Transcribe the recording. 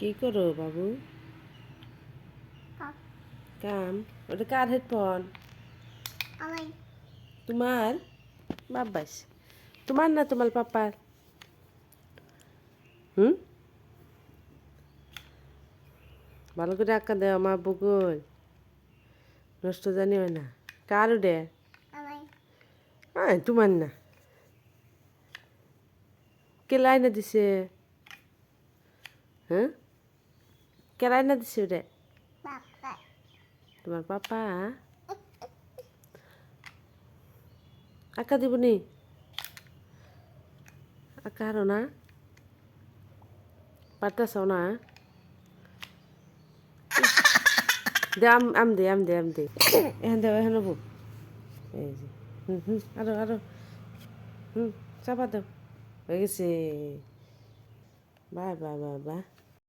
কি করো বাবু? কাম? ওটা কার হেডফোন? তোমার? বাব্বাস, তোমার না তোমার পাপার? হুম, ভালো করে আঁকা দেও মা বকুল, নষ্ট জানি হয় না। কার ওডে? তোমার না। কে লাইনে দিছে? হ্যাঁ, কে লাইনে দিছে ওটা? তোমার পাপা? আঁকা দিব নি? আঁকা হারো না? পারতাছাও না? দে আম দে এখান দেও এখানে বউ। এই যে আরো চাপা দাও। হয়ে গেছে। বাহ বাহ বাহ বাহ।